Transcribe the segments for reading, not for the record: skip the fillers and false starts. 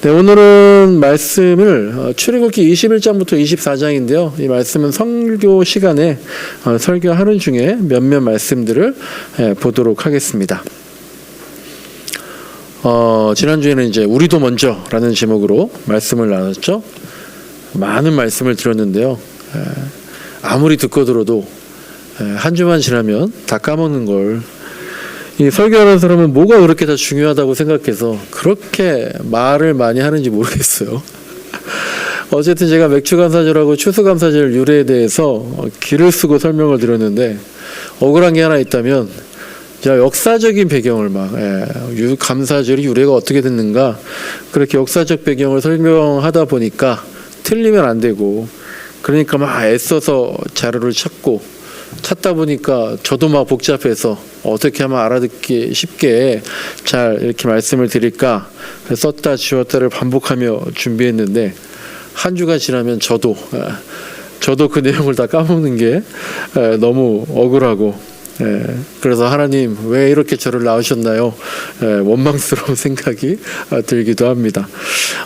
네, 오늘은 말씀을 출애굽기 21장부터 24장인데요. 이 말씀은 설교 시간에 설교하는 중에 몇몇 말씀들을 보도록 하겠습니다. 지난주에는 이제 우리도 먼저라는 제목으로 말씀을 나눴죠. 많은 말씀을 드렸는데요. 아무리 듣고 들어도 한 주만 지나면 다 까먹는 걸, 이 설교하는 사람은 뭐가 그렇게 다 중요하다고 생각해서 그렇게 말을 많이 하는지 모르겠어요. 어쨌든 제가 맥주감사절하고 추수감사절 유래에 대해서 길을 쓰고 설명을 드렸는데, 억울한 게 하나 있다면 제가 역사적인 배경을 감사절이 유래가 어떻게 됐는가, 그렇게 역사적 배경을 설명하다 보니까 틀리면 안 되고, 그러니까 막 애써서 자료를 찾다 보니까 저도 막 복잡해서 어떻게 하면 알아듣기 쉽게 잘 이렇게 말씀을 드릴까 썼다 지웠다를 반복하며 준비했는데, 한 주가 지나면 저도 그 내용을 다 까먹는 게 너무 억울하고, 그래서 하나님 왜 이렇게 저를 낳으셨나요? 원망스러운 생각이 들기도 합니다.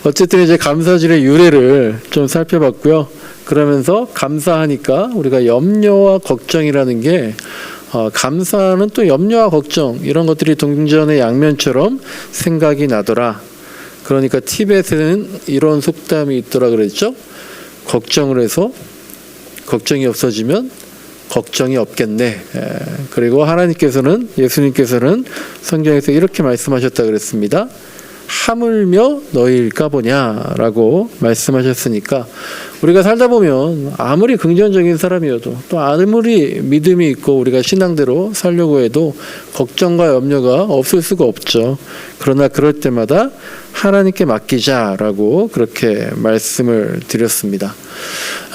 어쨌든 이제 감사절의 유래를 좀 살펴봤고요. 그러면서 감사하니까 우리가 염려와 걱정이라는 게, 감사는 또 염려와 걱정 이런 것들이 동전의 양면처럼 생각이 나더라. 그러니까 티벳에는 이런 속담이 있더라 그랬죠. 걱정을 해서 걱정이 없어지면 걱정이 없겠네. 그리고 예수님께서는 성경에서 이렇게 말씀하셨다 그랬습니다. 하물며 너희일까 보냐라고 말씀하셨으니까, 우리가 살다 보면 아무리 긍정적인 사람이어도, 또 아무리 믿음이 있고 우리가 신앙대로 살려고 해도 걱정과 염려가 없을 수가 없죠. 그러나 그럴 때마다 하나님께 맡기자라고 그렇게 말씀을 드렸습니다.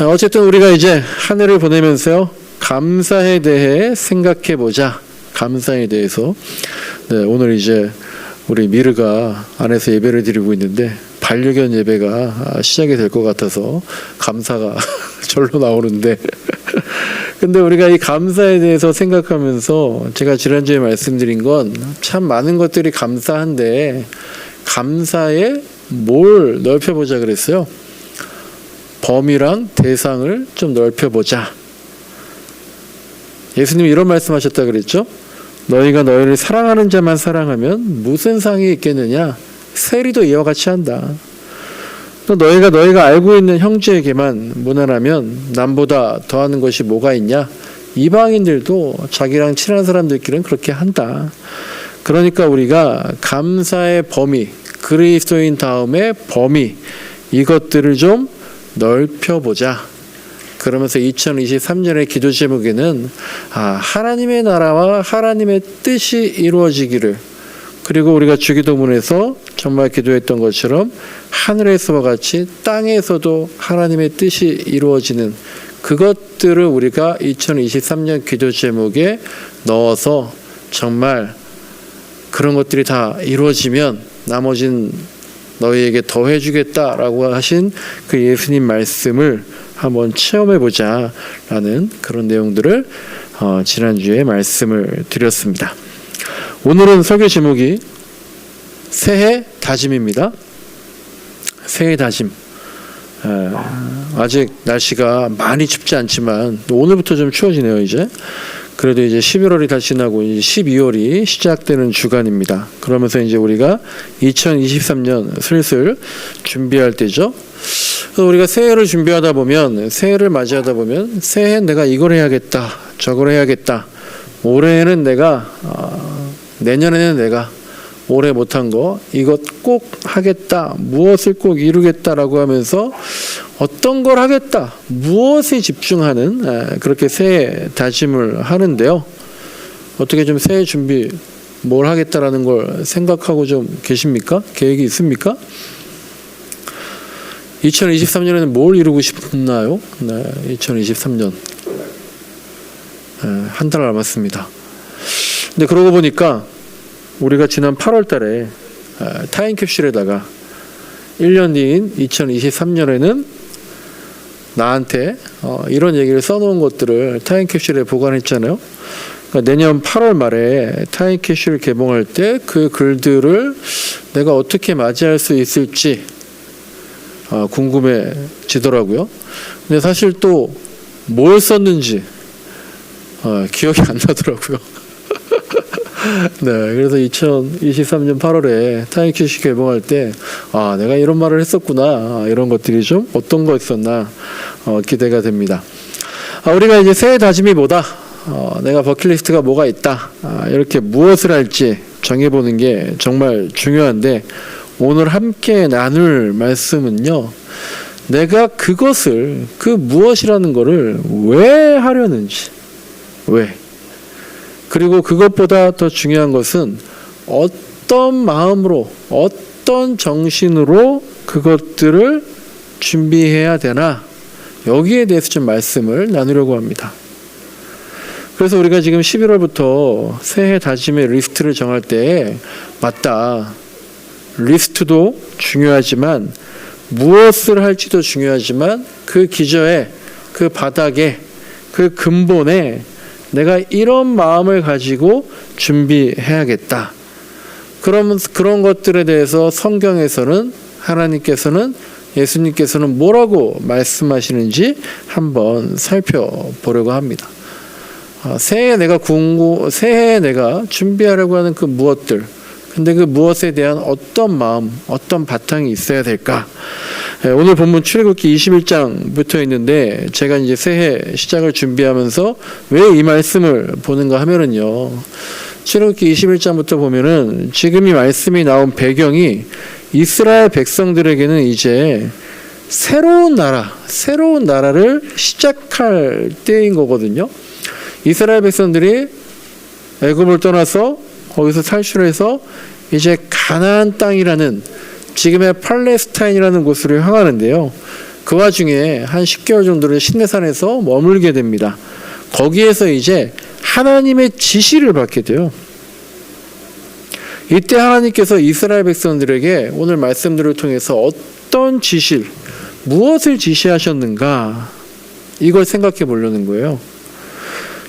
어쨌든 우리가 이제 한 해를 보내면서요, 감사에 대해 생각해 보자. 감사에 대해서. 네, 오늘 이제 우리 미르가 안에서 예배를 드리고 있는데, 반려견 예배가 시작이 될 것 같아서 감사가 절로 나오는데 근데 우리가 이 감사에 대해서 생각하면서, 제가 지난주에 말씀드린 건 참 많은 것들이 감사한데, 감사에 뭘 넓혀보자 그랬어요. 범위랑 대상을 좀 넓혀보자. 예수님이 이런 말씀하셨다 그랬죠. 너희가 너희를 사랑하는 자만 사랑하면 무슨 상이 있겠느냐. 세리도 이와 같이 한다. 또 너희가 알고 있는 형제에게만 무난하면 남보다 더하는 것이 뭐가 있냐. 이방인들도 자기랑 친한 사람들끼리는 그렇게 한다. 그러니까 우리가 감사의 범위, 그리스도인 다음에 범위, 이것들을 좀 넓혀보자. 그러면서 2023년의 기도 제목에는 하나님의 나라와 하나님의 뜻이 이루어지기를, 그리고 우리가 주기도문에서 정말 기도했던 것처럼 하늘에서와 같이 땅에서도 하나님의 뜻이 이루어지는 그것들을 우리가 2023년 기도 제목에 넣어서, 정말 그런 것들이 다 이루어지면 나머진 너희에게 더해주겠다라고 하신 그 예수님 말씀을 한번 체험해보자 라는 그런 내용들을 지난주에 말씀을 드렸습니다. 오늘은 설교 제목이 새해 다짐입니다. 새해 다짐. 아직 날씨가 많이 춥지 않지만 오늘부터 좀 추워지네요. 이제 그래도 이제 11월이 다 지나고 이제 12월이 시작되는 주간입니다. 그러면서 이제 우리가 2023년 슬슬 준비할 때죠. 그래서 우리가 새해를 준비하다 보면, 새해를 맞이하다 보면, 새해엔 내가 이걸 해야겠다, 저걸 해야겠다, 올해는 내가 내년에는 내가 올해 못한 거 이것 꼭 하겠다, 무엇을 꼭 이루겠다라고 하면서 어떤 걸 하겠다, 무엇에 집중하는, 그렇게 새해 다짐을 하는데요. 어떻게 좀 새해 준비 뭘 하겠다라는 걸 생각하고 좀 계십니까? 계획이 있습니까? 2023년에는 뭘 이루고 싶나요? 네, 2023년 한 달 남았습니다. 근데 그러고 보니까 우리가 지난 8월 달에 타임캡슐에다가 1년 뒤인 2023년에는 나한테 이런 얘기를 써놓은 것들을 타임캡슐에 보관했잖아요. 그러니까 내년 8월 말에 타임캐시를 개봉할 때 그 글들을 내가 어떻게 맞이할 수 있을지 궁금해지더라고요. 근데 사실 또 뭘 썼는지 기억이 안 나더라고요. 네, 그래서 2023년 8월에 타임캐시 개봉할 때 내가 이런 말을 했었구나, 이런 것들이 좀 어떤 거였었나 기대가 됩니다. 우리가 이제 새해 다짐이 뭐다, 내가 버킷리스트가 뭐가 있다, 이렇게 무엇을 할지 정해보는 게 정말 중요한데, 오늘 함께 나눌 말씀은요, 내가 그것을, 그 무엇이라는 거를 왜 하려는지, 왜, 그리고 그것보다 더 중요한 것은 어떤 마음으로, 어떤 정신으로 그것들을 준비해야 되나, 여기에 대해서 좀 말씀을 나누려고 합니다. 그래서 우리가 지금 11월부터 새해 다짐의 리스트를 정할 때, 맞다, 리스트도 중요하지만 무엇을 할지도 중요하지만 그 기저에, 그 바닥에, 그 근본에 내가 이런 마음을 가지고 준비해야겠다. 그러면 그런 것들에 대해서 성경에서는, 하나님께서는, 예수님께서는 뭐라고 말씀하시는지 한번 살펴보려고 합니다. 새해에 내가 준비하려고 하는 그 무엇들, 근데 그 무엇에 대한 어떤 마음, 어떤 바탕이 있어야 될까? 오늘 본문 출애굽기 21장부터 있는데, 제가 이제 새해 시작을 준비하면서 왜 이 말씀을 보는가 하면은요, 출애굽기 21장부터 보면은 지금 이 말씀이 나온 배경이 이스라엘 백성들에게는 이제 새로운 나라를 시작할 때인 거거든요. 이스라엘 백성들이 애굽을 떠나서 거기서 탈출해서 이제 가나안 땅이라는, 지금의 팔레스타인이라는 곳으로 향하는데요. 그 와중에 한 10개월 정도를 시내산에서 머물게 됩니다. 거기에서 이제 하나님의 지시를 받게 돼요. 이때 하나님께서 이스라엘 백성들에게 오늘 말씀들을 통해서 어떤 지시를, 무엇을 지시하셨는가, 이걸 생각해 보려는 거예요.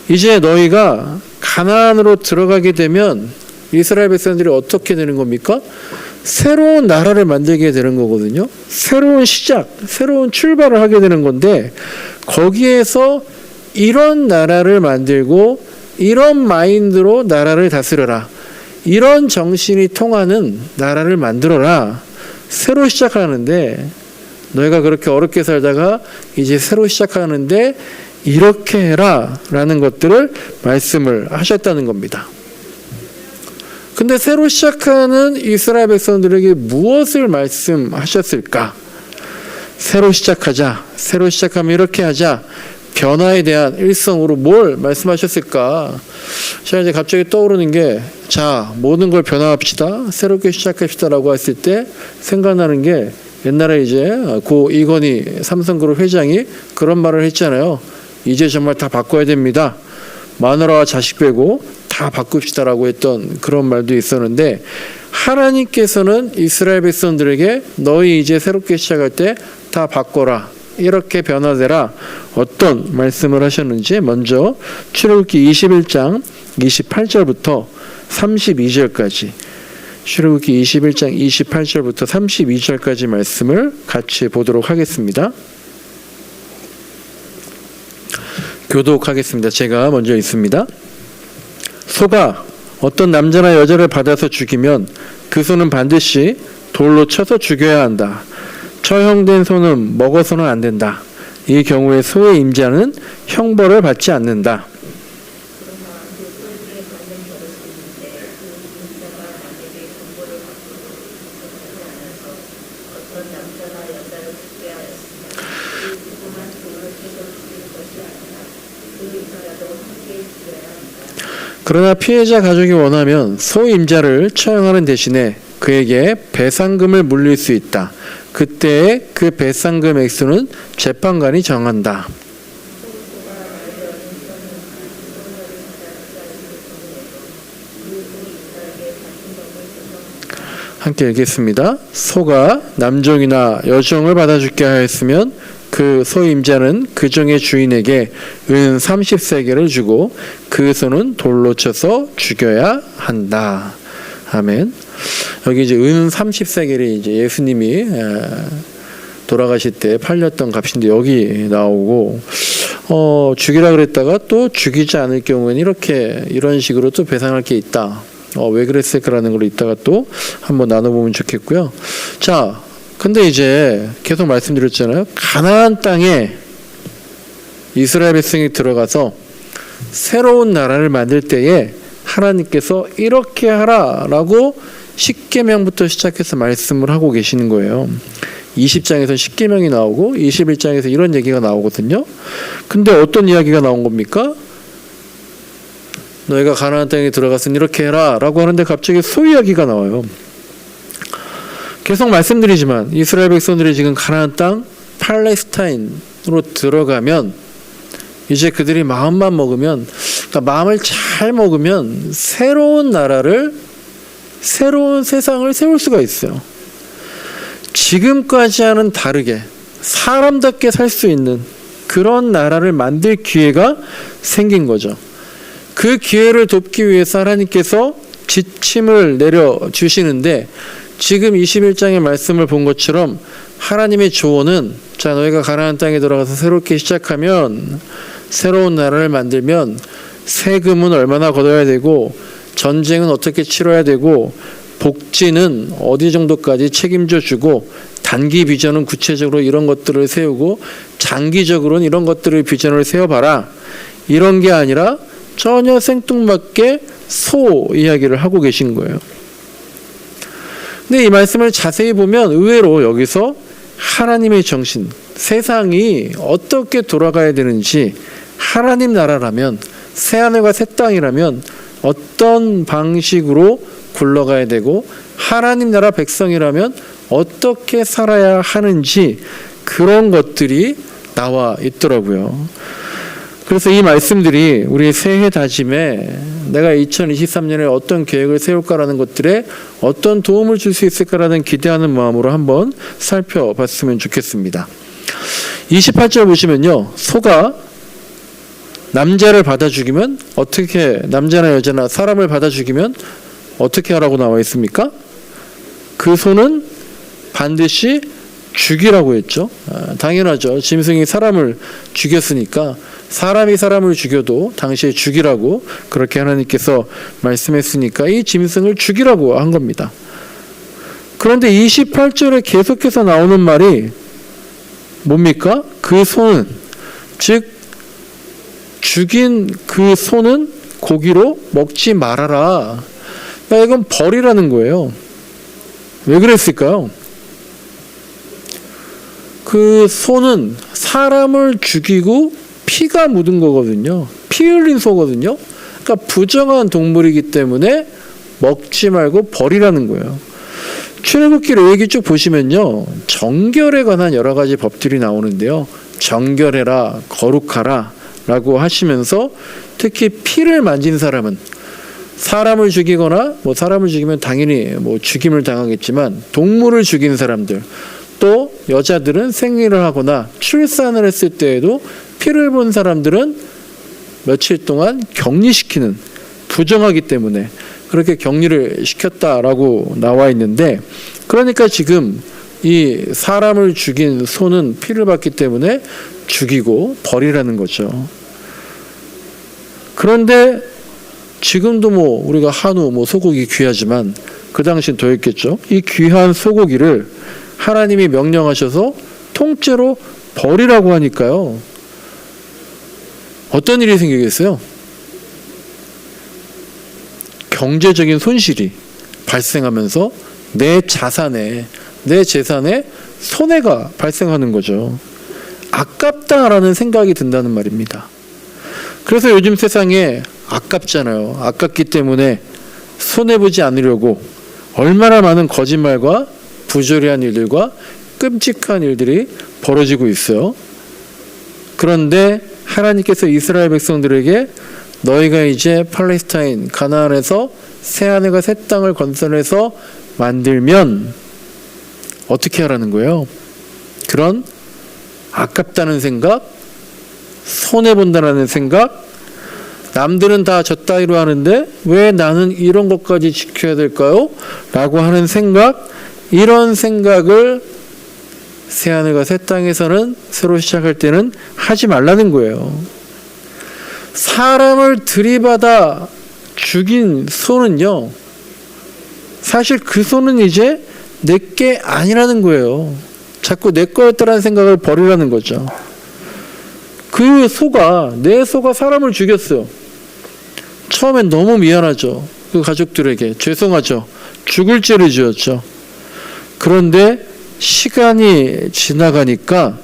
이제 너희가 가나안으로 들어가게 되면 이스라엘 백성들이 어떻게 되는 겁니까? 새로운 나라를 만들게 되는 거거든요. 새로운 시작, 새로운 출발을 하게 되는 건데, 거기에서 이런 나라를 만들고 이런 마인드로 나라를 다스려라, 이런 정신이 통하는 나라를 만들어라, 새로 시작하는데, 너희가 그렇게 어렵게 살다가 이제 새로 시작하는데 이렇게 해라 라는 것들을 말씀을 하셨다는 겁니다. 근데 새로 시작하는 이스라엘 백성들에게 무엇을 말씀하셨을까? 새로 시작하자, 새로 시작하면 이렇게 하자, 변화에 대한 일성으로 뭘 말씀하셨을까? 제가 이제 갑자기 떠오르는 게, 자, 모든 걸 변화합시다, 새롭게 시작합시다 라고 했을 때 생각나는 게, 옛날에 이제 고 이건희 삼성그룹 회장이 그런 말을 했잖아요. 이제 정말 다 바꿔야 됩니다. 마누라와 자식 빼고 다 바꿉시다라고 했던 그런 말도 있었는데, 하나님께서는 이스라엘 백성들에게 너희 이제 새롭게 시작할 때 다 바꿔라, 이렇게 변화되라, 어떤 말씀을 하셨는지 먼저 출애굽기 21장 28절부터 32절까지, 출애굽기 21장 28절부터 32절까지 말씀을 같이 보도록 하겠습니다. 교독하겠습니다. 제가 먼저 읽습니다. 소가 어떤 남자나 여자를 받아서 죽이면 그 소는 반드시 돌로 쳐서 죽여야 한다. 처형된 소는 먹어서는 안 된다. 이 경우에 소의 임자는 형벌을 받지 않는다. 그러나 피해자 가족이 원하면 소 임자를 처형하는 대신에 그에게 배상금을 물릴 수 있다. 그때 그 배상금 액수는 재판관이 정한다. 함께 읽겠습니다. 소가 남종이나 여종을 받아 죽게 하였으면 그 소 임자는 그 종의 주인에게 은 30세겔을 주고 그 소는 돌로 쳐서 죽여야 한다. 아멘. 여기 이제 은 30세겔이 이제 예수님이 돌아가실 때 팔렸던 값인데 여기 나오고 죽이라 그랬다가 또 죽이지 않을 경우에는 이런 식으로 또 배상할 게 있다. 왜 그랬을까라는 걸 이따가 또 한번 나눠보면 좋겠고요. 자, 근데 이제 계속 말씀드렸잖아요. 가나안 땅에 이스라엘 백성이 들어가서 새로운 나라를 만들 때에 하나님께서 이렇게 하라라고 십계명부터 시작해서 말씀을 하고 계시는 거예요. 20장에서 십계명이 나오고 21장에서 이런 얘기가 나오거든요. 근데 어떤 이야기가 나온 겁니까? 너희가 가나안 땅에 들어갔으니 이렇게 해라 라고 하는데 갑자기 소 이야기가 나와요. 계속 말씀드리지만 이스라엘 백성들이 지금 가나안 땅 팔레스타인으로 들어가면 이제 그들이 마음만 먹으면, 그러니까 마음을 잘 먹으면 새로운 나라를, 새로운 세상을 세울 수가 있어요. 지금까지와는 다르게 사람답게 살 수 있는 그런 나라를 만들 기회가 생긴 거죠. 그 기회를 돕기 위해서 하나님께서 지침을 내려주시는데, 지금 21장의 말씀을 본 것처럼 하나님의 조언은, 자, 너희가 가나안 땅에 들어가서 새롭게 시작하면, 새로운 나라를 만들면 세금은 얼마나 걷어야 되고, 전쟁은 어떻게 치러야 되고, 복지는 어디 정도까지 책임져 주고, 단기 비전은 구체적으로 이런 것들을 세우고, 장기적으로는 이런 것들을 비전을 세워봐라. 이런 게 아니라 전혀 생뚱맞게 소 이야기를 하고 계신 거예요. 근데 이 말씀을 자세히 보면 의외로 여기서 하나님의 정신, 세상이 어떻게 돌아가야 되는지, 하나님 나라라면, 새하늘과 새 땅이라면 어떤 방식으로 굴러가야 되고, 하나님 나라 백성이라면 어떻게 살아야 하는지, 그런 것들이 나와 있더라고요. 그래서 이 말씀들이 우리 새해 다짐에 내가 2023년에 어떤 계획을 세울까라는 것들에 어떤 도움을 줄 수 있을까라는 기대하는 마음으로 한번 살펴봤으면 좋겠습니다. 28절 보시면요, 소가 남자를 받아 죽이면 어떻게, 남자나 여자나 사람을 받아 죽이면 어떻게 하라고 나와 있습니까? 그 소는 반드시 죽이라고 했죠. 당연하죠. 짐승이 사람을 죽였으니까 사람이 사람을 죽여도 당시에 죽이라고 그렇게 하나님께서 말씀했으니까 이 짐승을 죽이라고 한 겁니다. 그런데 28절에 계속해서 나오는 말이 뭡니까? 그 소는, 즉 죽인 그 소는 고기로 먹지 말아라. 그러니까 이건 벌이라는 거예요. 왜 그랬을까요? 그 소는 사람을 죽이고 피가 묻은 거거든요. 피 흘린 소거든요. 그러니까 부정한 동물이기 때문에 먹지 말고 버리라는 거예요. 출애굽기 레위기 쭉 보시면요, 정결에 관한 여러 가지 법들이 나오는데요, 정결해라, 거룩하라 라고 하시면서 특히 피를 만진 사람은, 사람을 죽이거나 사람을 죽이면 당연히 죽임을 당하겠지만 동물을 죽인 사람들, 또 여자들은 생리를 하거나 출산을 했을 때에도 피를 본 사람들은 며칠 동안 격리시키는, 부정하기 때문에 그렇게 격리를 시켰다라고 나와 있는데, 그러니까 지금 이 사람을 죽인 소는 피를 받기 때문에 죽이고 버리라는 거죠. 그런데 지금도 우리가 한우 소고기 귀하지만 그 당시엔 더 했겠죠. 이 귀한 소고기를 하나님이 명령하셔서 통째로 버리라고 하니까요, 어떤 일이 생기겠어요? 경제적인 손실이 발생하면서 내 자산에, 내 재산에 손해가 발생하는 거죠. 아깝다라는 생각이 든다는 말입니다. 그래서 요즘 세상에 아깝잖아요. 아깝기 때문에 손해보지 않으려고 얼마나 많은 거짓말과 부조리한 일들과 끔찍한 일들이 벌어지고 있어요. 그런데 하나님께서 이스라엘 백성들에게 너희가 이제 팔레스타인, 가나안에서 새하늘과 새 땅을 건설해서 만들면 어떻게 하라는 거예요? 그런 아깝다는 생각, 손해본다는 생각, 남들은 다 저 따위로 하는데 왜 나는 이런 것까지 지켜야 될까요? 라고 하는 생각, 이런 생각을 새하늘과 새 땅에서는 새로 시작할 때는 하지 말라는 거예요. 사람을 들이받아 죽인 소는요, 사실 그 소는 이제 내게 아니라는 거예요. 자꾸 내 거였다라는 생각을 버리라는 거죠. 그 소가, 내 소가 사람을 죽였어요. 처음엔 너무 미안하죠. 그 가족들에게 죄송하죠. 죽을 죄를 지었죠. 그런데 시간이 지나가니까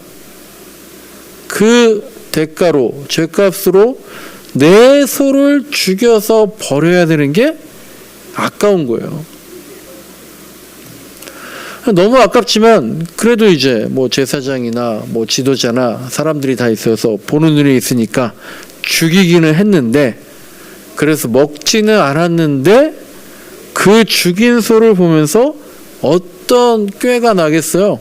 그 대가로, 죄값으로 내 소를 죽여서 버려야 되는 게 아까운 거예요. 너무 아깝지만 그래도 이제 뭐 제사장이나 뭐 지도자나 사람들이 다 있어서 보는 눈이 있으니까 죽이기는 했는데, 그래서 먹지는 않았는데 그 죽인 소를 보면서 어떤 꾀가 나겠어요?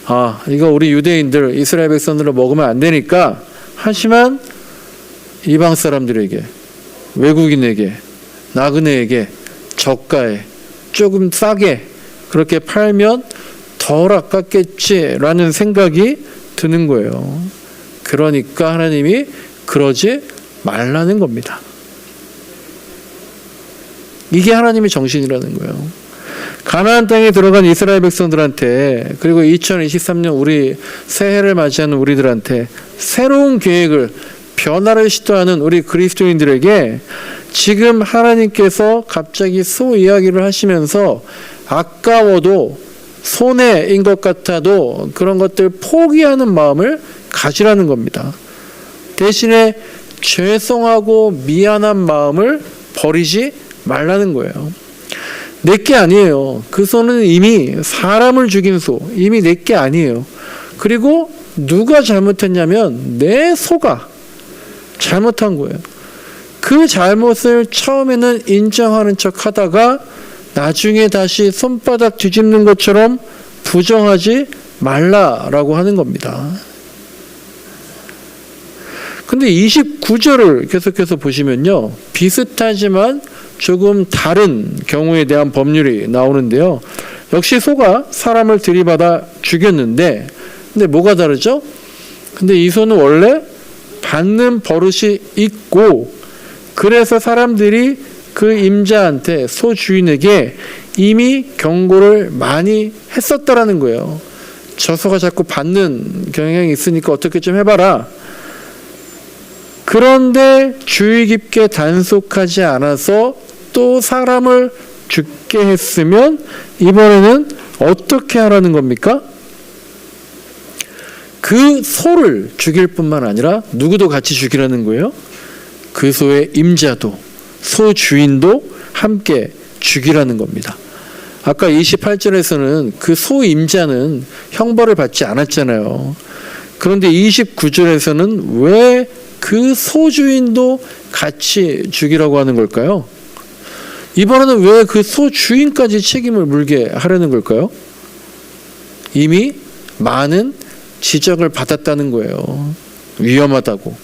아, 이거 우리 유대인들, 이스라엘 백성들을 먹으면 안 되니까, 하지만 이방 사람들에게, 외국인에게, 나그네에게 저가에 조금 싸게 그렇게 팔면 덜 아깝겠지라는 생각이 드는 거예요. 그러니까 하나님이 그러지 말라는 겁니다. 이게 하나님의 정신이라는 거예요. 가나안 땅에 들어간 이스라엘 백성들한테, 그리고 2023년 우리 새해를 맞이하는 우리들한테 새로운 계획을, 변화를 시도하는 우리 그리스도인들에게 지금 하나님께서 갑자기 소 이야기를 하시면서 아까워도 손해인 것 같아도 그런 것들 포기하는 마음을 가지라는 겁니다. 대신에 죄송하고 미안한 마음을 버리지 말라는 거예요. 내게 아니에요. 그 소는 이미 사람을 죽인 소, 이미 내게 아니에요. 그리고 누가 잘못했냐면 내 소가 잘못한 거예요. 그 잘못을 처음에는 인정하는 척 하다가 나중에 다시 손바닥 뒤집는 것처럼 부정하지 말라라고 하는 겁니다. 근데 29절을 계속해서 보시면요, 비슷하지만 조금 다른 경우에 대한 법률이 나오는데요. 역시 소가 사람을 들이받아 죽였는데, 근데 뭐가 다르죠? 근데 이 소는 원래 받는 버릇이 있고, 그래서 사람들이 그 임자한테, 소 주인에게 이미 경고를 많이 했었다라는 거예요. 저 소가 자꾸 받는 경향이 있으니까 어떻게 좀 해봐라. 그런데 주의 깊게 단속하지 않아서 또 사람을 죽게 했으면 이번에는 어떻게 하라는 겁니까? 그 소를 죽일 뿐만 아니라 누구도 같이 죽이라는 거예요. 그 소의 임자도, 소 주인도 함께 죽이라는 겁니다. 아까 28절에서는 그 소 임자는 형벌을 받지 않았잖아요. 그런데 29절에서는 왜 그 소주인도 같이 죽이라고 하는 걸까요? 이번에는 왜 그 소주인까지 책임을 물게 하려는 걸까요? 이미 많은 지적을 받았다는 거예요. 위험하다고,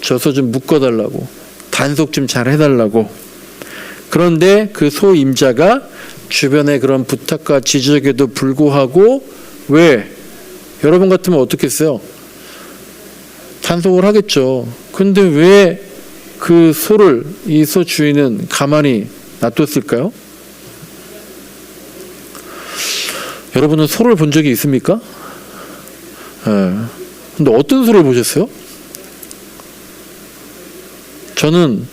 저 소 좀 묶어달라고, 단속 좀 잘 해달라고. 그런데 그 소 임자가 주변의 그런 부탁과 지적에도 불구하고, 왜? 여러분 같으면 어떻게 했어요? 단속을 하겠죠. 근데 왜 그 소를, 이 소 주인은 가만히 놔뒀을까요? 여러분은 소를 본 적이 있습니까? 네. 근데 어떤 소를 보셨어요? 저는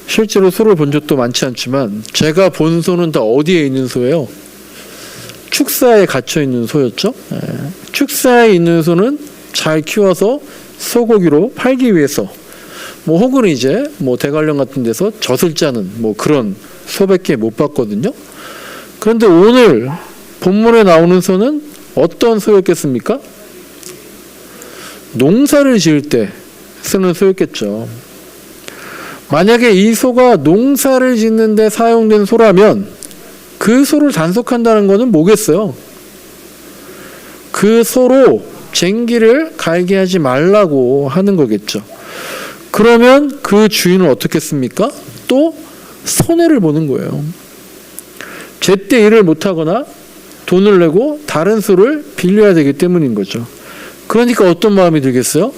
실제로 소를 본 적도 많지 않지만 제가 본 소는 다 어디에 있는 소예요? 축사에 갇혀 있는 소였죠. 네. 축사에 있는 소는 잘 키워서 소고기로 팔기 위해서, 뭐 혹은 이제 뭐 대관령 같은 데서 젖을 짜는 뭐 그런 소밖에 못 봤거든요. 그런데 오늘 본문에 나오는 소는 어떤 소였겠습니까? 농사를 지을 때 쓰는 소였겠죠. 만약에 이 소가 농사를 짓는 데 사용된 소라면 그 소를 단속한다는 것은 뭐겠어요? 그 소로 쟁기를 갈게 하지 말라고 하는 거겠죠. 그러면 그 주인은 어떻겠습니까? 또 손해를 보는 거예요. 제때 일을 못하거나 돈을 내고 다른 소를 빌려야 되기 때문인 거죠. 그러니까 어떤 마음이 들겠어요?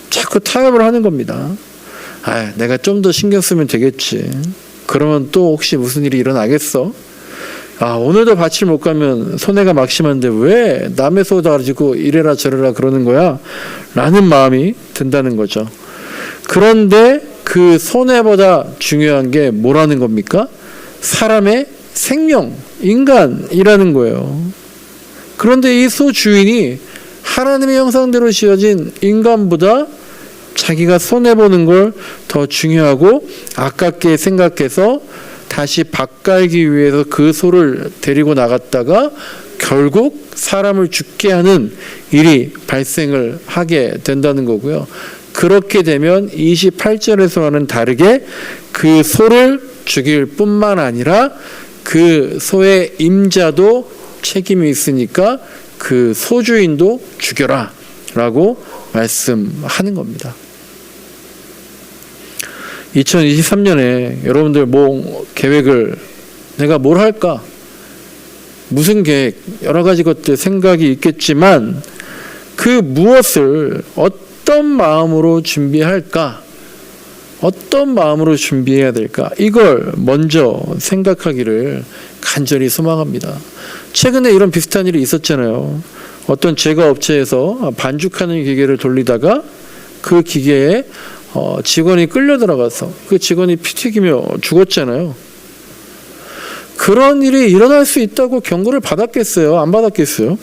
자꾸 타협을 하는 겁니다. 내가 좀 더 신경 쓰면 되겠지. 그러면 또 혹시 무슨 일이 일어나겠어? 오늘도 밭을 못 가면 손해가 막심한데 왜 남의 소 가지고 이래라 저래라 그러는 거야? 라는 마음이 든다는 거죠. 그런데 그 손해보다 중요한 게 뭐라는 겁니까? 사람의 생명, 인간이라는 거예요. 그런데 이 소 주인이 하나님의 형상대로 지어진 인간보다 자기가 손해보는 걸 더 중요하고 아깝게 생각해서 다시 밥 갈기 위해서 그 소를 데리고 나갔다가 결국 사람을 죽게 하는 일이 발생을 하게 된다는 거고요. 그렇게 되면 28절에서와는 다르게 그 소를 죽일 뿐만 아니라 그 소의 임자도 책임이 있으니까 그 소주인도 죽여라 라고 말씀하는 겁니다. 2023년에 여러분들 계획을 내가 뭘 할까? 무슨 계획? 여러 가지 것들 생각이 있겠지만 그 무엇을 어떤 마음으로 준비할까? 어떤 마음으로 준비해야 될까? 이걸 먼저 생각하기를 간절히 소망합니다. 최근에 이런 비슷한 일이 있었잖아요. 어떤 제과업체에서 반죽하는 기계를 돌리다가 그 기계에 직원이 끌려 들어가서 그 직원이 피 튀기며 죽었잖아요. 그런 일이 일어날 수 있다고 경고를 받았겠어요? 안 받았겠어요?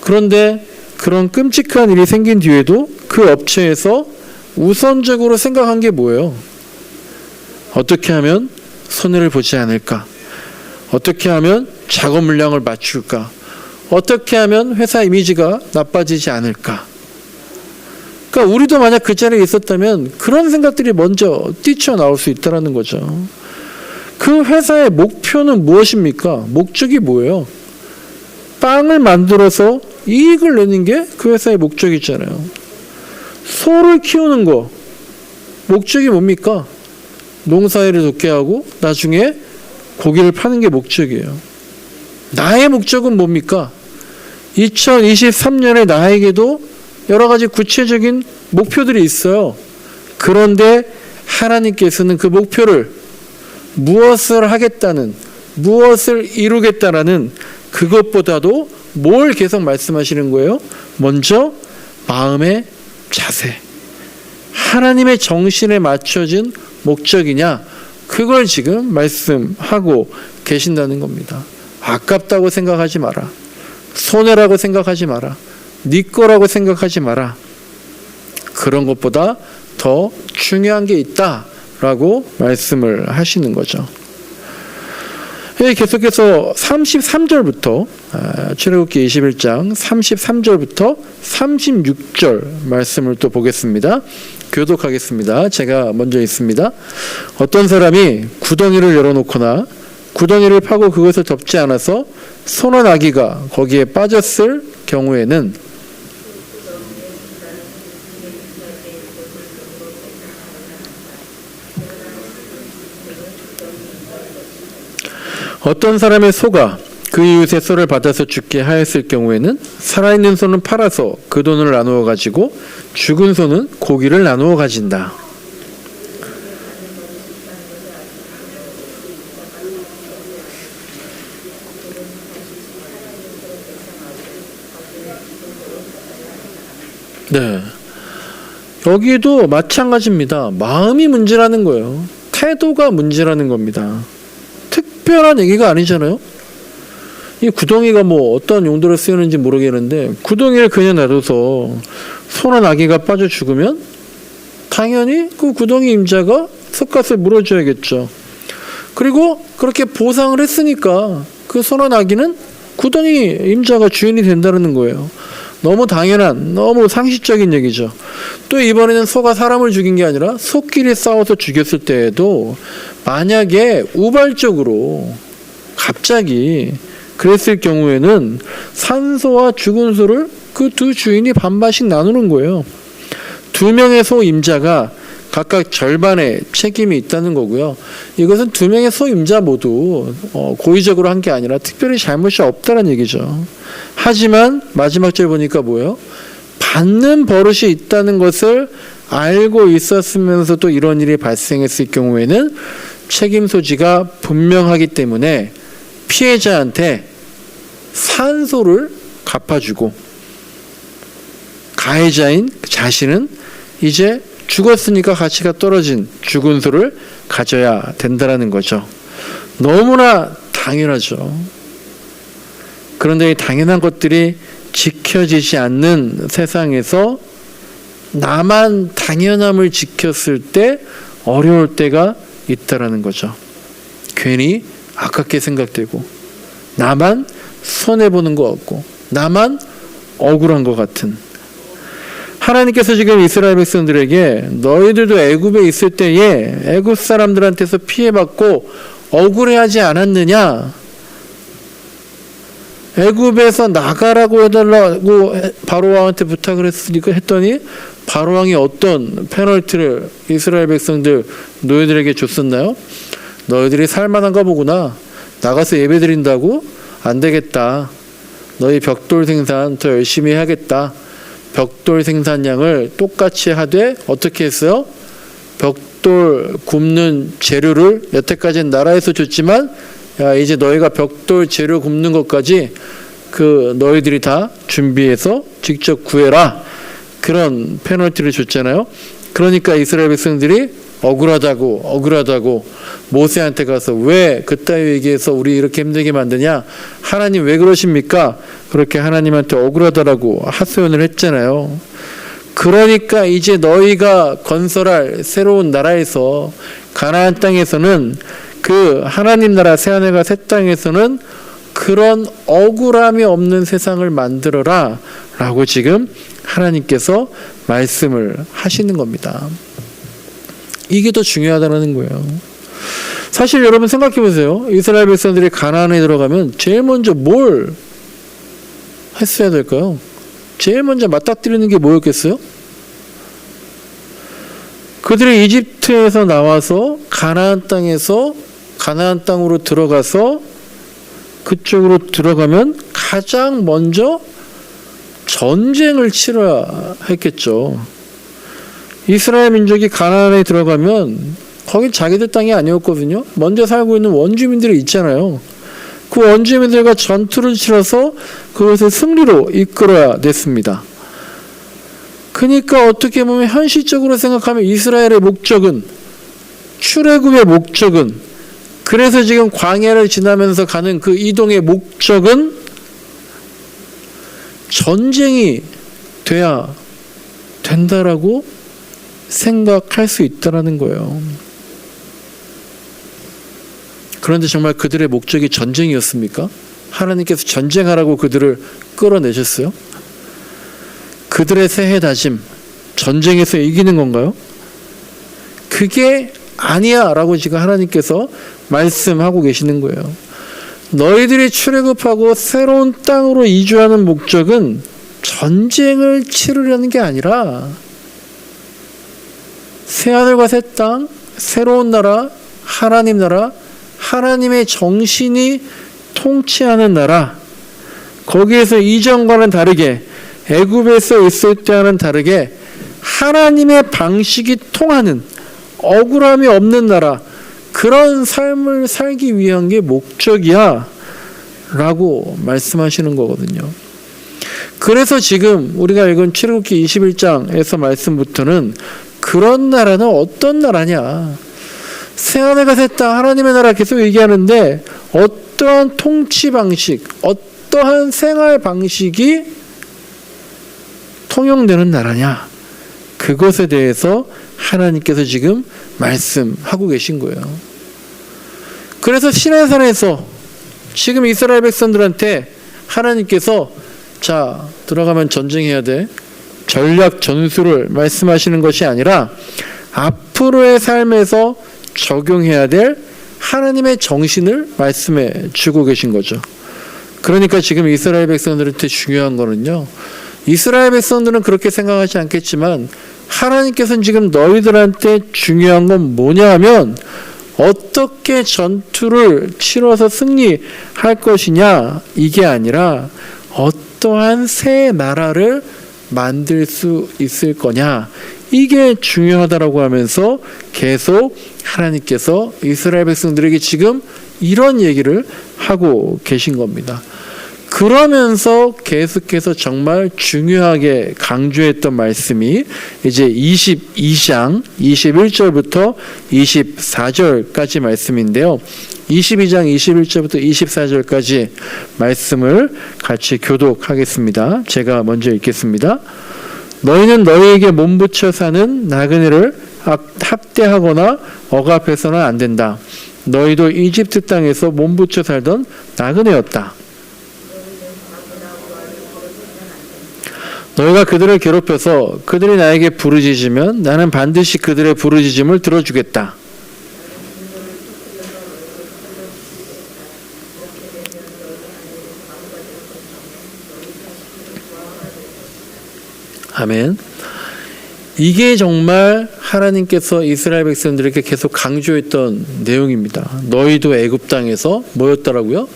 그런데 그런 끔찍한 일이 생긴 뒤에도 그 업체에서 우선적으로 생각한 게 뭐예요? 어떻게 하면 손해를 보지 않을까? 어떻게 하면 작업 물량을 맞출까? 어떻게 하면 회사 이미지가 나빠지지 않을까? 그러니까 우리도 만약 그 자리에 있었다면 그런 생각들이 먼저 뛰쳐나올 수 있다는 거죠. 그 회사의 목표는 무엇입니까? 목적이 뭐예요? 빵을 만들어서 이익을 내는 게 그 회사의 목적이잖아요. 소를 키우는 거 목적이 뭡니까? 농사일을 돕게 하고 나중에 고기를 파는 게 목적이에요. 나의 목적은 뭡니까? 2023년에 나에게도 여러 가지 구체적인 목표들이 있어요. 그런데 하나님께서는 그 목표를 무엇을 하겠다는, 무엇을 이루겠다라는 그것보다도 뭘 계속 말씀하시는 거예요? 먼저 마음의 자세, 하나님의 정신에 맞춰진 목적이냐, 그걸 지금 말씀하고 계신다는 겁니다. 아깝다고 생각하지 마라. 손해라고 생각하지 마라. 네 거라고 생각하지 마라. 그런 것보다 더 중요한 게 있다라고 말씀을 하시는 거죠. 계속해서 33절부터 출애굽기 21장 33절부터 36절 말씀을 또 보겠습니다. 교독하겠습니다. 제가 먼저 읽습니다. 어떤 사람이 구덩이를 열어놓거나 구덩이를 파고 그것을 덮지 않아서 소나 나귀가 거기에 빠졌을 경우에는 어떤 사람의 소가 그 이웃의 소를 받아서 죽게 하였을 경우에는 살아있는 소는 팔아서 그 돈을 나누어 가지고 죽은 소는 고기를 나누어 가진다. 네, 여기도 마찬가지입니다. 마음이 문제라는 거예요. 태도가 문제라는 겁니다. 특별한 얘기가 아니잖아요. 이 구덩이가 어떤 용도로 쓰이는지 모르겠는데 구덩이를 그냥 놔둬서 소나 나귀가 빠져 죽으면 당연히 그 구덩이 임자가 솥값을 물어줘야겠죠. 그리고 그렇게 보상을 했으니까 그 소나 나귀는 구덩이 임자가 주인이 된다는 거예요. 너무 당연한, 너무 상식적인 얘기죠. 또 이번에는 소가 사람을 죽인 게 아니라 소끼리 싸워서 죽였을 때에도 만약에 우발적으로 갑자기 그랬을 경우에는 산소와 죽은 소를 그 두 주인이 반반씩 나누는 거예요. 두 명의 소 임자가 각각 절반의 책임이 있다는 거고요. 이것은 두 명의 소 임자 모두 고의적으로 한 게 아니라 특별히 잘못이 없다는 얘기죠. 하지만 마지막 절 보니까 뭐예요? 받는 버릇이 있다는 것을 알고 있었으면서도 이런 일이 발생했을 경우에는 책임 소지가 분명하기 때문에 피해자한테 산소를 갚아주고 가해자인 자신은 이제 죽었으니까 가치가 떨어진 죽은 소를 가져야 된다는 거죠. 너무나 당연하죠. 그런데 이 당연한 것들이 지켜지지 않는 세상에서 나만 당연함을 지켰을 때 어려울 때가 있다라는 거죠. 괜히 아깝게 생각되고 나만 손해보는 것 같고 나만 억울한 것 같은. 하나님께서 지금 이스라엘 백성들에게 너희들도 애굽에 있을 때에 애굽 사람들한테서 피해받고 억울해하지 않았느냐? 애굽에서 나가라고 해달라고 바로왕한테 부탁을 했더니 바로왕이 어떤 페널티를 이스라엘 백성들 너희들에게 줬었나요? 너희들이 살만한가 보구나. 나가서 예배드린다고? 안 되겠다. 너희 벽돌 생산 더 열심히 해야겠다. 벽돌 생산량을 똑같이 하되 어떻게 했어요? 벽돌 굽는 재료를 여태까지는 나라에서 줬지만 야 이제 너희가 벽돌 재료 굽는 것까지 너희들이 다 준비해서 직접 구해라. 그런 페널티를 줬잖아요. 그러니까 이스라엘 백성들이 억울하다고 모세한테 가서 왜 그따위 얘기해서 우리 이렇게 힘들게 만드냐? 하나님 왜 그러십니까? 그렇게 하나님한테 억울하다라고 하소연을 했잖아요. 그러니까 이제 너희가 건설할 새로운 나라에서 가나안 땅에서는 그 하나님 나라 새하늘과 새 땅에서는 그런 억울함이 없는 세상을 만들어라 라고 지금 하나님께서 말씀을 하시는 겁니다. 이게 더 중요하다는 거예요. 사실 여러분 생각해 보세요. 이스라엘 백성들이 가나안에 들어가면 제일 먼저 뭘 했어야 될까요? 제일 먼저 맞닥뜨리는 게 뭐였겠어요? 그들이 이집트에서 나와서 가나안 땅으로 들어가서 그쪽으로 들어가면 가장 먼저 전쟁을 치러야 했겠죠. 이스라엘 민족이 가나안에 들어가면 거긴 자기들 땅이 아니었거든요. 먼저 살고 있는 원주민들이 있잖아요. 그 원주민들과 전투를 치러서 그것을 승리로 이끌어야 됐습니다. 그러니까 어떻게 보면 현실적으로 생각하면 이스라엘의 목적은, 출애굽의 목적은, 그래서 지금 광야를 지나면서 가는 그 이동의 목적은 전쟁이 돼야 된다라고 생각할 수 있다라는 거예요. 그런데 정말 그들의 목적이 전쟁이었습니까? 하나님께서 전쟁하라고 그들을 끌어내셨어요? 그들의 새해 다짐, 전쟁에서 이기는 건가요? 그게 아니야 라고 지금 하나님께서 말씀하고 계시는 거예요. 너희들이 출애굽하고 새로운 땅으로 이주하는 목적은 전쟁을 치르려는 게 아니라 새하늘과 새 땅, 새로운 나라, 하나님 나라, 하나님의 정신이 통치하는 나라, 거기에서 이전과는 다르게 애굽에서 있을 때와는 다르게 하나님의 방식이 통하는 억울함이 없는 나라, 그런 삶을 살기 위한 게 목적이야 라고 말씀하시는 거거든요. 그래서 지금 우리가 읽은 출애굽기 21장에서 말씀부터는 그런 나라는 어떤 나라냐, 새하늘과 새 땅 하나님의 나라 계속 얘기하는데 어떠한 통치 방식, 어떠한 생활 방식이 통용되는 나라냐, 그것에 대해서 하나님께서 지금 말씀하고 계신 거예요. 그래서 시내산에서 지금 이스라엘 백성들한테 하나님께서 자 들어가면 전쟁해야 돼, 전략 전술을 말씀하시는 것이 아니라 앞으로의 삶에서 적용해야 될 하나님의 정신을 말씀해 주고 계신 거죠. 그러니까 지금 이스라엘 백성들한테 중요한 거는요, 이스라엘 백성들은 그렇게 생각하지 않겠지만 하나님께서는 지금 너희들한테 중요한 건 뭐냐 하면 어떻게 전투를 치러서 승리할 것이냐, 이게 아니라 어떠한 새 나라를 만들 수 있을 거냐, 이게 중요하다라고 하면서 계속 하나님께서 이스라엘 백성들에게 지금 이런 얘기를 하고 계신 겁니다. 그러면서 계속해서 정말 중요하게 강조했던 말씀이 이제 22장 21절부터 24절까지 말씀인데요. 22장 21절부터 24절까지 말씀을 같이 교독하겠습니다. 제가 먼저 읽겠습니다. 너희는 너희에게 몸붙여 사는 나그네를 합대하거나 억압해서는 안 된다. 너희도 이집트 땅에서 몸붙여 살던 나그네였다. 너희가 그들을 괴롭혀서 그들이 나에게 부르짖으면 나는 반드시 그들의 부르짖음을 들어주겠다. 아멘. 이게 정말 하나님께서 이스라엘 백성들에게 계속 강조했던 내용입니다. 너희도 애굽 땅에서 뭐였더라고요?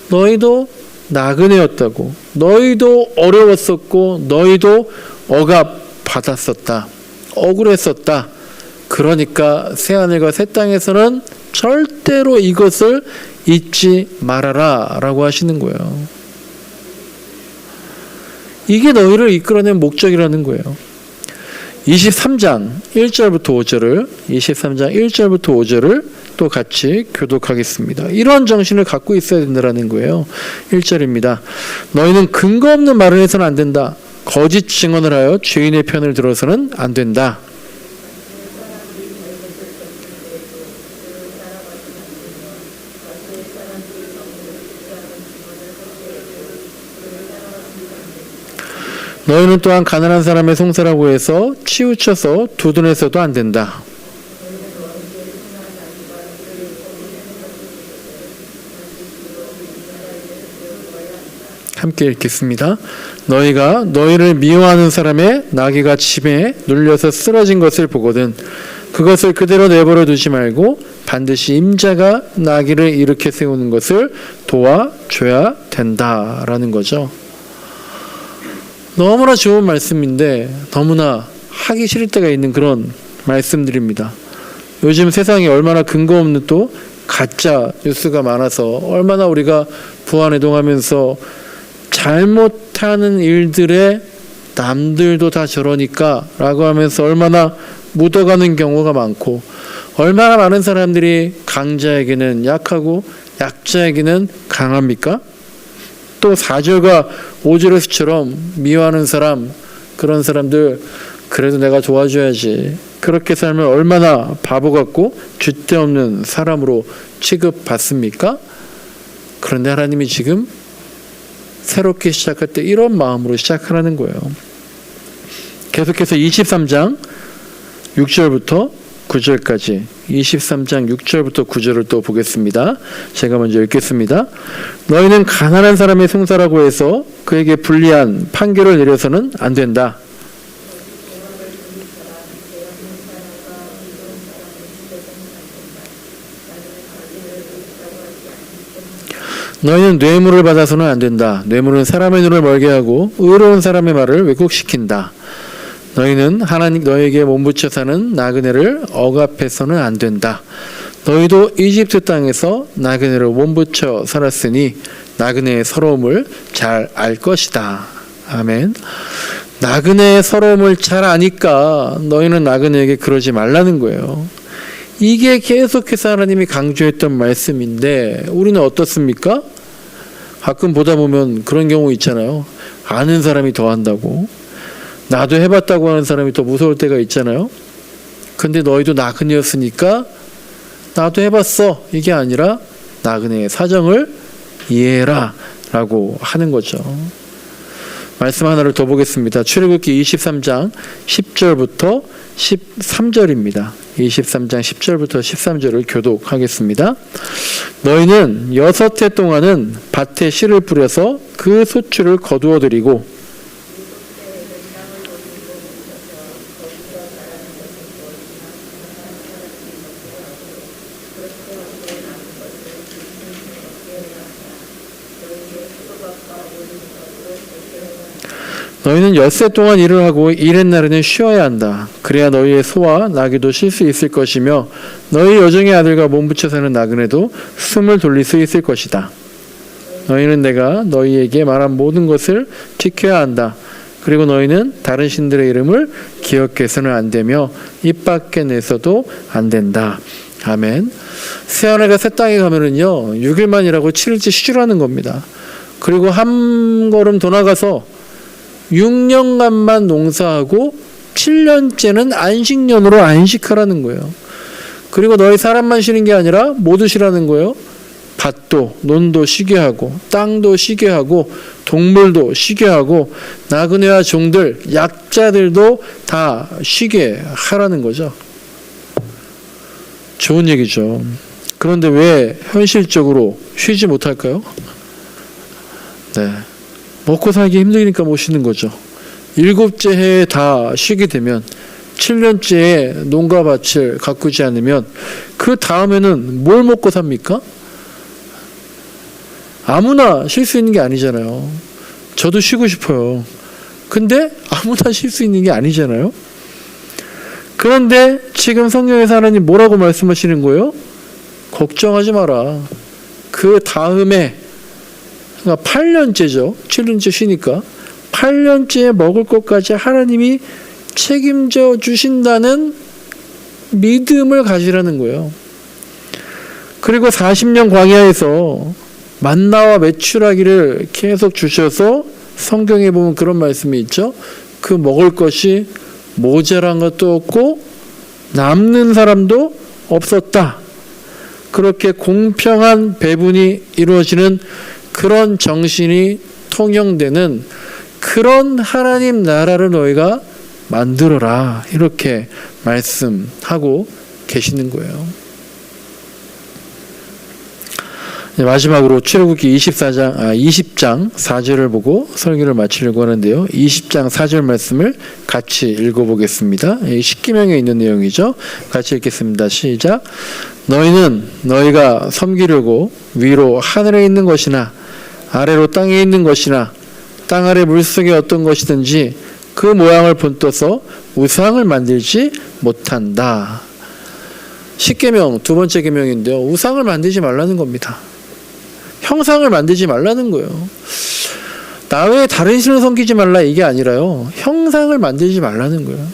너희도 나그네였다고. 너희도 어려웠었고 너희도 억압받았었다. 억울했었다. 그러니까 새하늘과 새 땅에서는 절대로 이것을 잊지 말아라 라고 하시는 거예요. 이게 너희를 이끌어낸 목적이라는 거예요. 23장 1절부터 5절을 23장 1절부터 5절을 또 같이 교독하겠습니다. 이런 정신을 갖고 있어야 된다는 거예요. 1절입니다. 너희는 근거 없는 말을 해서는 안 된다. 거짓 증언을 하여 죄인의 편을 들어서는 안 된다. 너희는 또한 가난한 사람의 송사라고 해서 치우쳐서 두둔해서도 안 된다. 함께 읽겠습니다. 너희가 너희를 미워하는 사람의 나귀가 짐에 눌려서 쓰러진 것을 보거든 그것을 그대로 내버려 두지 말고 반드시 임자가 나귀를 일으켜 세우는 것을 도와줘야 된다라는 거죠. 너무나 좋은 말씀인데 너무나 하기 싫을 때가 있는 그런 말씀들입니다. 요즘 세상에 얼마나 근거 없는 또 가짜 뉴스가 많아서 얼마나 우리가 부안해동하면서 잘못하는 일들에 남들도 다 저러니까 라고 하면서 얼마나 묻어가는 경우가 많고 얼마나 많은 사람들이 강자에게는 약하고 약자에게는 강합니까? 또 4절과 5절에서처럼 미워하는 사람, 그런 사람들 그래도 내가 도와줘야지, 그렇게 살면 얼마나 바보 같고 줏대없는 사람으로 취급받습니까? 그런데 하나님이 지금 새롭게 시작할 때 이런 마음으로 시작하라는 거예요. 계속해서 23장 6절부터 9절까지 23장 6절부터 9절을 또 보겠습니다. 제가 먼저 읽겠습니다. 너희는 가난한 사람의 송사라고 해서 그에게 불리한 판결을 내려서는 안 된다. 너희는 뇌물을 받아서는 안 된다. 뇌물은 사람의 눈을 멀게 하고 의로운 사람의 말을 왜곡시킨다. 너희는 하나님 너에게 몸붙여 사는 나그네를 억압해서는 안 된다. 너희도 이집트 땅에서 나그네를 몸붙여 살았으니 나그네의 서러움을 잘 알 것이다. 아멘. 나그네의 서러움을 잘 아니까 너희는 나그네에게 그러지 말라는 거예요. 이게 계속해서 하나님이 강조했던 말씀인데 우리는 어떻습니까? 가끔 보다 보면 그런 경우 있잖아요. 아는 사람이 더 한다고, 나도 해봤다고 하는 사람이 더 무서울 때가 있잖아요. 근데 너희도 나그네였으니까 나도 해봤어, 이게 아니라 나그네의 사정을 이해해라 라고 하는 거죠. 말씀 하나를 더 보겠습니다. 출애굽기 23장 10절부터 13절입니다. 23장 10절부터 13절을 교독하겠습니다. 너희는 6해 동안은 밭에 씨를 뿌려서 그 소출을 거두어 들이고 너희는 6해 동안 일을 하고 일의 날에는 쉬어야 한다. 그래야 너희의 소와 나귀도 쉴 수 있을 것이며 너희 여종의 아들과 몸붙여 사는 나그네도 숨을 돌릴 수 있을 것이다. 너희는 내가 너희에게 말한 모든 것을 지켜야 한다. 그리고 너희는 다른 신들의 이름을 기억해서는 안 되며 입 밖에 내서도 안 된다. 아멘. 새 아내가 새 땅에 가면은요 6일만이라고 7일째 쉬라는 겁니다. 그리고 한 걸음 더 나가서 6년간만 농사하고 7년째는 안식년으로 안식하라는 거예요. 그리고 너희 사람만 쉬는 게 아니라 모두 쉬라는 거예요. 밭도 논도 쉬게 하고 땅도 쉬게 하고 동물도 쉬게 하고 나그네와 종들 약자들도 다 쉬게 하라는 거죠. 좋은 얘기죠. 그런데 왜 현실적으로 쉬지 못할까요? 네. 먹고 살기 힘드니까 못 쉬는 거죠. 7째 해에 다 쉬게 되면 7년째에 농가 밭을 가꾸지 않으면 그 다음에는 뭘 먹고 삽니까? 아무나 쉴 수 있는 게 아니잖아요. 저도 쉬고 싶어요. 근데 아무나 쉴 수 있는 게 아니잖아요. 그런데 지금 성경에서 하나님 뭐라고 말씀하시는 거예요? 걱정하지 마라. 그 다음에 그러니까 8년째죠. 7년째 쉬니까 8년째에 먹을 것까지 하나님이 책임져 주신다는 믿음을 가지라는 거예요. 그리고 40년 광야에서 만나와 메추라기를 계속 주셔서 성경에 보면 그런 말씀이 있죠. 그 먹을 것이 모자란 것도 없고 남는 사람도 없었다. 그렇게 공평한 배분이 이루어지는 그런 정신이 통용되는 그런 하나님 나라를 너희가 만들어라. 이렇게 말씀하고 계시는 거예요. 마지막으로 출애굽기 20장 4절을 보고 설교를 마치려고 하는데요. 20장 4절 말씀을 같이 읽어보겠습니다. 십계명에 있는 내용이죠. 같이 읽겠습니다. 시작. 너희는 너희가 섬기려고 위로 하늘에 있는 것이나 아래로 땅에 있는 것이나 땅 아래 물속에 어떤 것이든지 그 모양을 본떠서 우상을 만들지 못한다. 십계명 두 번째 계명인데요. 우상을 만들지 말라는 겁니다. 형상을 만들지 말라는 거예요. 나 외에 다른 신을 섬기지 말라 이게 아니라요. 형상을 만들지 말라는 거예요.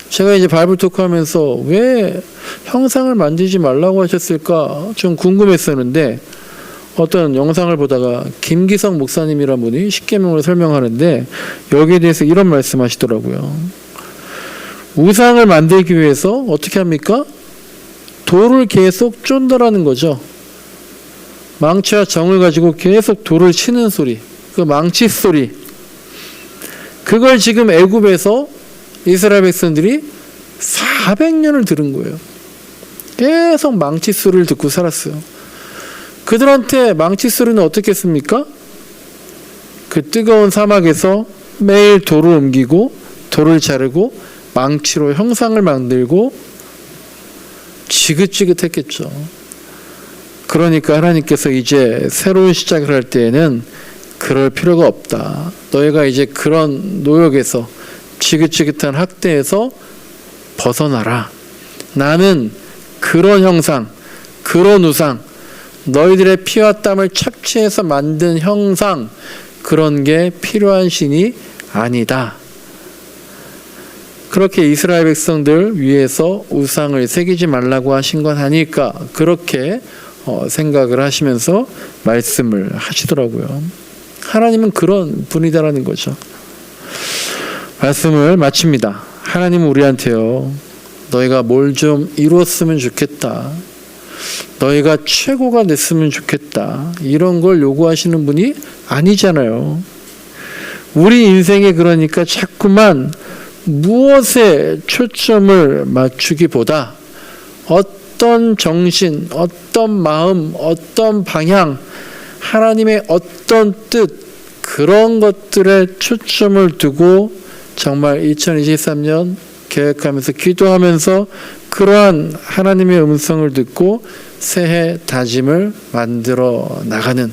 제가 이제 바이블 토크하면서 왜 형상을 만들지 말라고 하셨을까 좀 궁금했었는데 어떤 영상을 보다가 김기성 목사님이란 분이 십계명을 설명하는데 여기에 대해서 이런 말씀하시더라고요. 우상을 만들기 위해서 어떻게 합니까? 돌을 계속 쫀다라는 거죠. 망치와 정을 가지고 계속 돌을 치는 소리, 그 망치 소리. 그걸 지금 애굽에서 이스라엘 백성들이 400년을 들은 거예요. 계속 망치 소리를 듣고 살았어요. 그들한테 망치 소리는 어떻게 했습니까? 그 뜨거운 사막에서 매일 돌을 옮기고 돌을 자르고 망치로 형상을 만들고 지긋지긋했겠죠. 그러니까 하나님께서 이제 새로운 시작을 할 때에는 그럴 필요가 없다. 너희가 이제 그런 노역에서 지긋지긋한 학대에서 벗어나라. 나는 그런 형상, 그런 우상, 너희들의 피와 땀을 착취해서 만든 형상, 그런 게 필요한 신이 아니다. 그렇게 이스라엘 백성들 위해서 우상을 새기지 말라고 하신 건 아닐까, 그렇게 생각을 하시면서 말씀을 하시더라고요. 하나님은 그런 분이다라는 거죠. 말씀을 마칩니다. 하나님은 우리한테요, 너희가 뭘 좀 이뤘으면 좋겠다, 너희가 최고가 됐으면 좋겠다, 이런 걸 요구하시는 분이 아니잖아요. 우리 인생에 그러니까 자꾸만 무엇에 초점을 맞추기보다 어떤 정신, 어떤 마음, 어떤 방향, 하나님의 어떤 뜻, 그런 것들에 초점을 두고 정말 2023년 계획하면서 기도하면서 그러한 하나님의 음성을 듣고 새해 다짐을 만들어 나가는,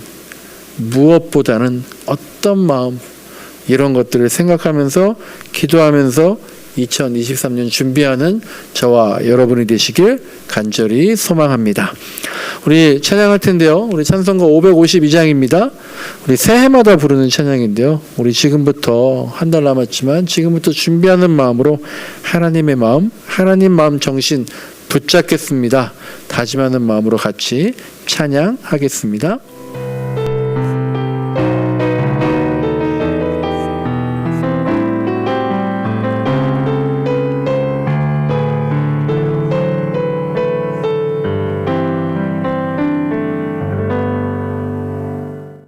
무엇보다는 어떤 마음, 이런 것들을 생각하면서 기도하면서 2023년 준비하는 저와 여러분이 되시길 간절히 소망합니다. 우리 찬양할 텐데요. 우리 찬송가 552장입니다. 우리 새해마다 부르는 찬양인데요. 우리 지금부터 한 달 남았지만 지금부터 준비하는 마음으로 하나님의 마음, 하나님 마음 정신 붙잡겠습니다. 다짐하는 마음으로 같이 찬양하겠습니다.